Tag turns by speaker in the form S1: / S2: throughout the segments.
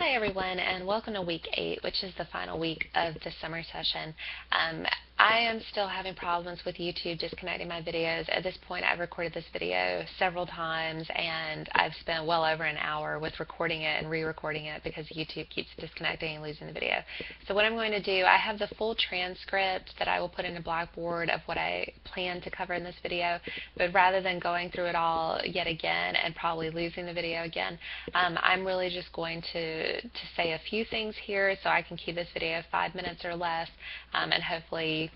S1: Hi everyone, and welcome to week 8, which is the final week of the summer session. I am still having problems with YouTube disconnecting my videos. At this point, I've recorded this video several times, and I've spent well over an hour with recording it and re-recording it because YouTube keeps disconnecting and losing the video. So what I'm going to do, I have the full transcript that I will put into Blackboard of what I plan to cover in this video, but rather than going through it all yet again and probably losing the video again, I'm really just going to say a few things here so I can keep this video 5 minutes or less, and hopefully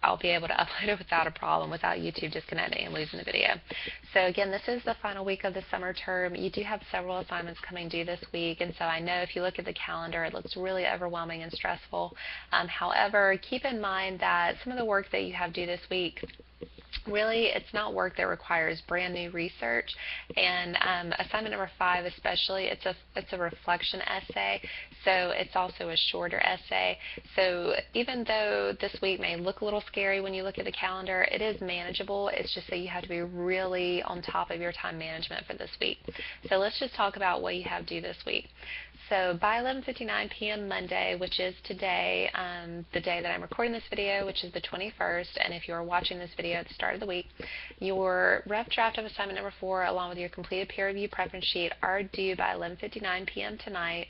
S1: I'll be able to upload it without a problem, without YouTube disconnecting and losing the video. So again, this is the final week of the summer term. You do have several assignments coming due this week, and so I know if you look at the calendar, it looks really overwhelming and stressful. However, keep in mind that some of the work that you have due this week, really, it's not work that requires brand new research, and assignment number 5 especially, it's a reflection essay, so it's also a shorter essay. So even though this week may look a little scary when you look at the calendar, it is manageable. It's just that you have to be really on top of your time management for this week. So let's just talk about what you have due this week. So by 11:59 p.m. Monday, which is today, the day that I'm recording this video, which is the 21st, and if you're watching this video at the start of the week, your rough draft of assignment number 4 along with your completed peer review preference sheet are due by 11:59 p.m. tonight,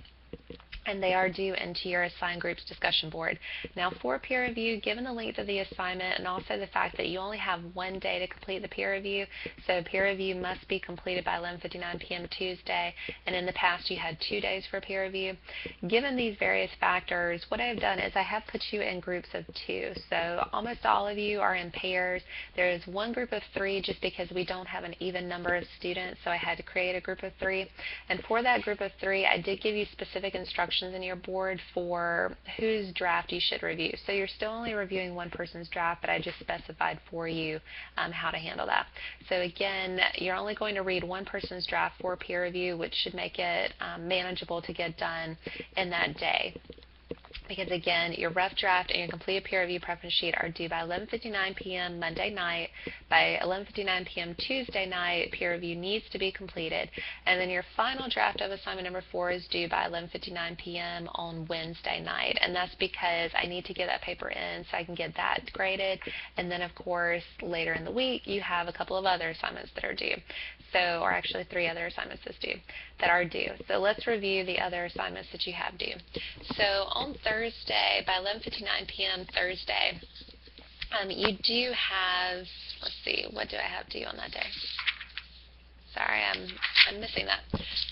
S1: and they are due into your assigned groups discussion board. Now, for peer review, given the length of the assignment and also the fact that you only have one day to complete the peer review, so peer review must be completed by 11:59 p.m. Tuesday, and in the past you had 2 days for peer review. Given these various factors, what I've done is I have put you in groups of 2, so almost all of you are in pairs. There is one group of 3 just because we don't have an even number of students, so I had to create a group of 3, and for that group of 3, I did give you specific instructions in your board for whose draft you should review. So you're still only reviewing one person's draft, but I just specified for you how to handle that. So again, you're only going to read one person's draft for peer review, which should make it manageable to get done in that day. Because again, your rough draft and your completed peer review preference sheet are due by 11:59 p.m. Monday night. By 11:59 p.m. Tuesday night, peer review needs to be completed, and then your final draft of assignment number 4 is due by 11:59 p.m. on Wednesday night, and that's because I need to get that paper in so I can get that graded, and then of course later in the week you have a couple of other assignments that are due. So, or actually 3 other assignments that are due. So let's review the other assignments that you have due. So on Thursday, by 11:59 p.m. Thursday, you do have, let's see, what do I have due on that day? Sorry, I'm missing that.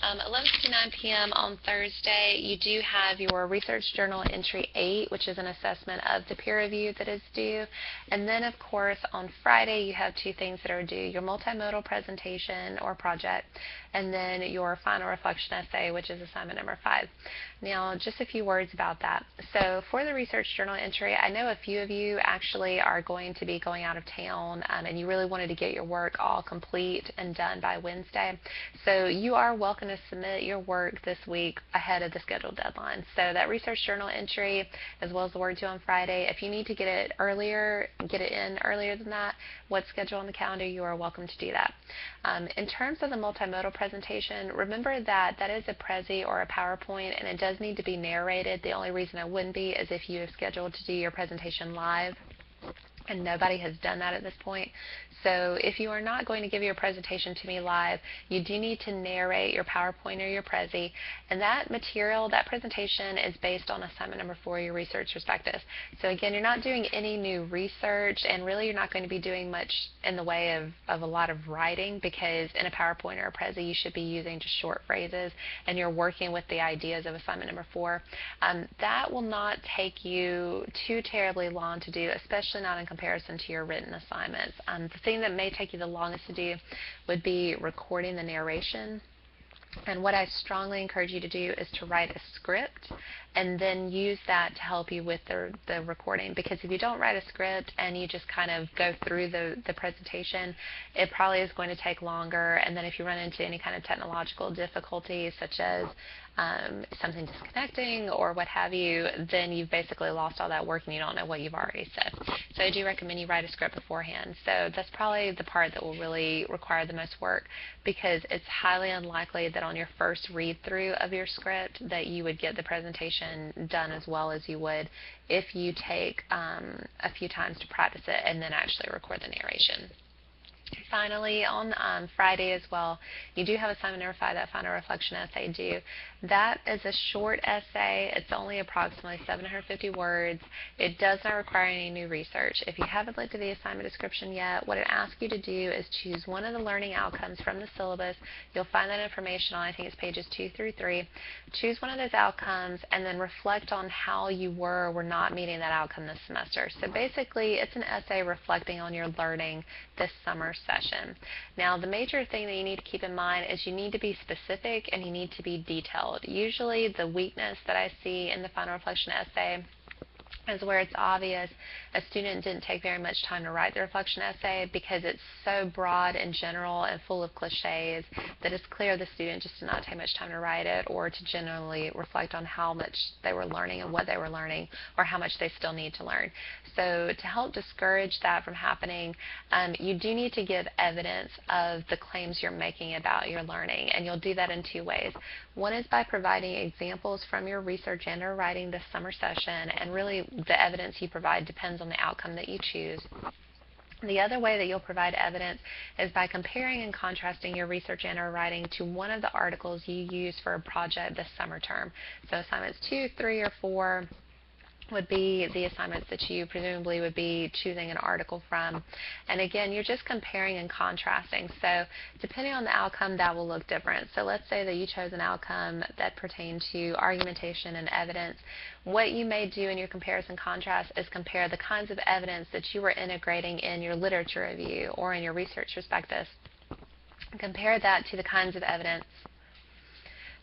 S1: 11:59 p.m. on Thursday, you do have your Research Journal Entry 8, which is an assessment of the peer review that is due. And then, of course, on Friday, you have 2 things that are due, your multimodal presentation or project, and then your final reflection essay, which is assignment number 5. Now, just a few words about that. So for the Research Journal Entry, I know a few of you actually are going to be going out of town, and you really wanted to get your work all complete and done by Wednesday. So you are welcome to submit your work this week ahead of the scheduled deadline. So that Research Journal Entry, as well as the work due on Friday, if you need to get it earlier, get it in earlier than that, what's scheduled on the calendar, you are welcome to do that. In terms of the multimodal presentation, remember that that is a Prezi or a PowerPoint, and it does need to be narrated. The only reason it wouldn't be is if you have scheduled to do your presentation live, and nobody has done that at this point. So if you are not going to give your presentation to me live, you do need to narrate your PowerPoint or your Prezi, and that material, that presentation is based on assignment number 4, your research perspective. So again, you're not doing any new research, and really you're not going to be doing much in the way of a lot of writing, because in a PowerPoint or a Prezi you should be using just short phrases, and you're working with the ideas of assignment number 4. That will not take you too terribly long to do, especially not in comparison to your written assignments. The thing that may take you the longest to do would be recording the narration. And what I strongly encourage you to do is to write a script and then use that to help you with the recording. Because if you don't write a script and you just kind of go through the presentation, it probably is going to take longer. And then if you run into any kind of technological difficulties, such as something disconnecting or what have you, then you've basically lost all that work and you don't know what you've already said. So I do recommend you write a script beforehand. So that's probably the part that will really require the most work, because it's highly unlikely that on your first read through of your script that you would get the presentation done as well as you would if you take a few times to practice it and then actually record the narration. Finally, on Friday as well, you do have assignment number 5, that final reflection essay due. That is a short essay. It's only approximately 750 words. It does not require any new research. If you haven't looked at the assignment description yet, what it asks you to do is choose one of the learning outcomes from the syllabus. You'll find that information on, I think it's pages 2 through 3. Choose one of those outcomes and then reflect on how you were or were not meeting that outcome this semester. So basically, it's an essay reflecting on your learning this summer session. Now, the major thing that you need to keep in mind is you need to be specific and you need to be detailed. Usually the weakness that I see in the final reflection essay is where it's obvious a student didn't take very much time to write the reflection essay because it's so broad and general and full of cliches that it's clear the student just did not take much time to write it or to generally reflect on how much they were learning and what they were learning or how much they still need to learn. So to help discourage that from happening, you do need to give evidence of the claims you're making about your learning, and you'll do that in 2 ways. One is by providing examples from your research and or writing this summer session, and really the evidence you provide depends on the outcome that you choose. The other way that you'll provide evidence is by comparing and contrasting your research and or writing to one of the articles you use for a project this summer term. So assignments 2, 3, or 4 would be the assignments that you presumably would be choosing an article from. And again, you're just comparing and contrasting. So depending on the outcome, that will look different. So let's say that you chose an outcome that pertained to argumentation and evidence. What you may do in your comparison contrast is compare the kinds of evidence that you were integrating in your literature review or in your research prospectus. Compare that to the kinds of evidence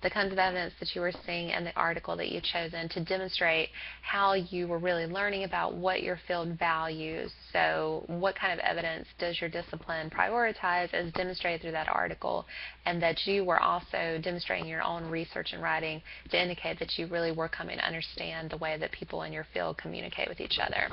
S1: that you were seeing in the article that you've chosen to demonstrate how you were really learning about what your field values. So what kind of evidence does your discipline prioritize as demonstrated through that article, and that you were also demonstrating your own research and writing to indicate that you really were coming to understand the way that people in your field communicate with each other.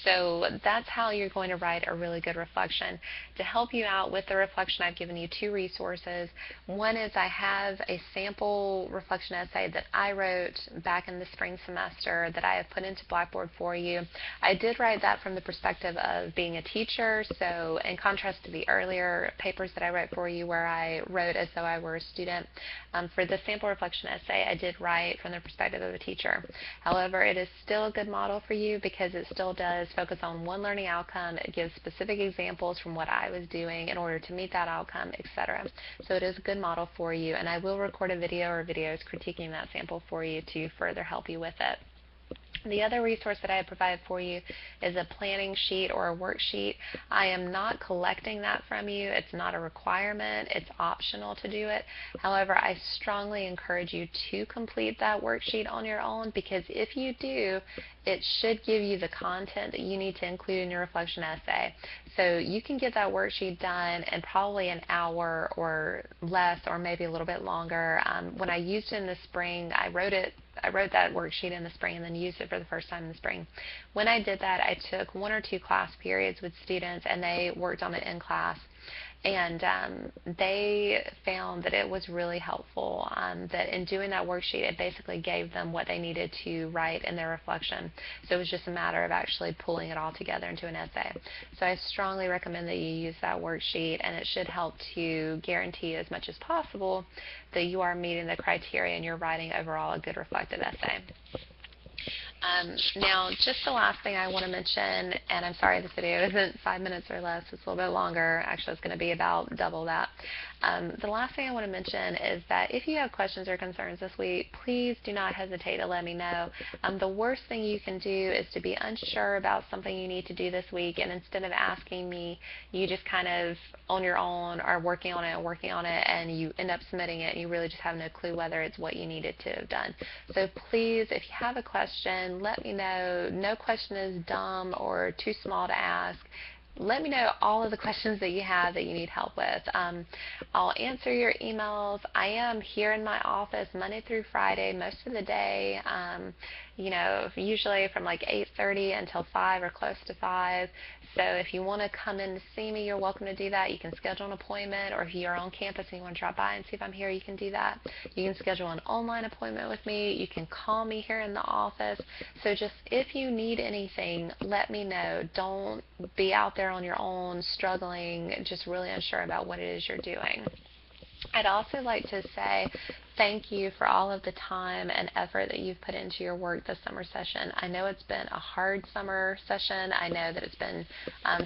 S1: So that's how you're going to write a really good reflection. To help you out with the reflection, I've given you 2 resources. One is I have a sample reflection essay that I wrote back in the spring semester that I have put into Blackboard for you. I did write that from the perspective of being a teacher, so in contrast to the earlier papers that I wrote for you where I wrote as though I were a student, for the sample reflection essay I did write from the perspective of a teacher. However, it is still a good model for you because it still does focus on one learning outcome. It gives specific examples from what I was doing in order to meet that outcome, etc. So it is a good model for you, and I will record a video or videos critiquing that sample for you to further help you with it. The other resource that I have provided for you is a planning sheet or a worksheet. I am not collecting that from you. It's not a requirement. It's optional to do it. However, I strongly encourage you to complete that worksheet on your own, because if you do, it should give you the content that you need to include in your reflection essay. So you can get that worksheet done in probably an hour or less, or maybe a little bit longer. When I used it in the spring, I wrote that worksheet in the spring and then used it for the first time in the spring. When I did that, I took 1 or 2 class periods with students and they worked on it in class. And they found that it was really helpful, that in doing that worksheet, it basically gave them what they needed to write in their reflection. So it was just a matter of actually pulling it all together into an essay. So I strongly recommend that you use that worksheet, and it should help to guarantee as much as possible that you are meeting the criteria and you're writing overall a good reflective essay. Now, just the last thing I want to mention, and I'm sorry this video isn't 5 minutes or less, it's a little bit longer. Actually, it's going to be about double that. The last thing I want to mention is that if you have questions or concerns this week, please do not hesitate to let me know. The worst thing you can do is to be unsure about something you need to do this week, and instead of asking me, you just kind of on your own are working on it, and you end up submitting it, and you really just have no clue whether it's what you needed to have done. So please, if you have a question, let me know. No question is dumb or too small to ask. let me know all of the questions that you have that you need help with. I'll answer your emails. I am here in my office Monday through Friday most of the day, usually from like 8:30 until 5 or close to 5. So if you want to come in to see me, you're welcome to do that. You can schedule an appointment, or if you're on campus and you want to drop by and see if I'm here, you can do that. You can schedule an online appointment with me. You can call me here in the office. So just if you need anything, let me know. Don't be out there on your own struggling, just really unsure about what it is you're doing. I'd also like to say thank you for all of the time and effort that you've put into your work this summer session. I know it's been a hard summer session. I know that it's been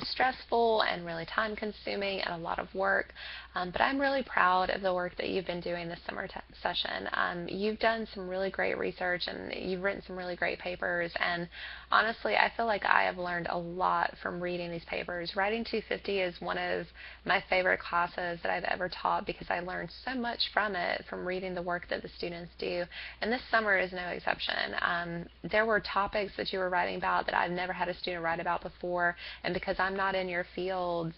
S1: stressful and really time consuming and a lot of work, but I'm really proud of the work that you've been doing this summer session. You've done some really great research and you've written some really great papers, and honestly I feel like I have learned a lot from reading these papers. Writing 250 is one of my favorite classes that I've ever taught because I learned so much from it, from reading the work that the students do, and this summer is no exception. There were topics that you were writing about that I've never had a student write about before, and because I'm not in your fields,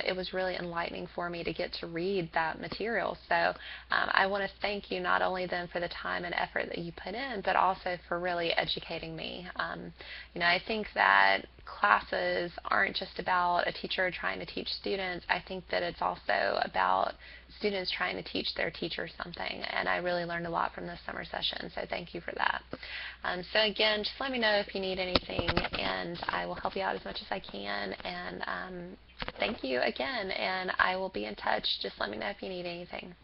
S1: it was really enlightening for me to get to read that material. So I want to thank you not only then for the time and effort that you put in, but also for really educating me. I think that classes aren't just about a teacher trying to teach students. I think that it's also about students trying to teach their teachers something, and I really learned a lot from this summer session, so thank you for that. So again, just let me know if you need anything, and I will help you out as much as I can, and thank you again, and I will be in touch. Just let me know if you need anything.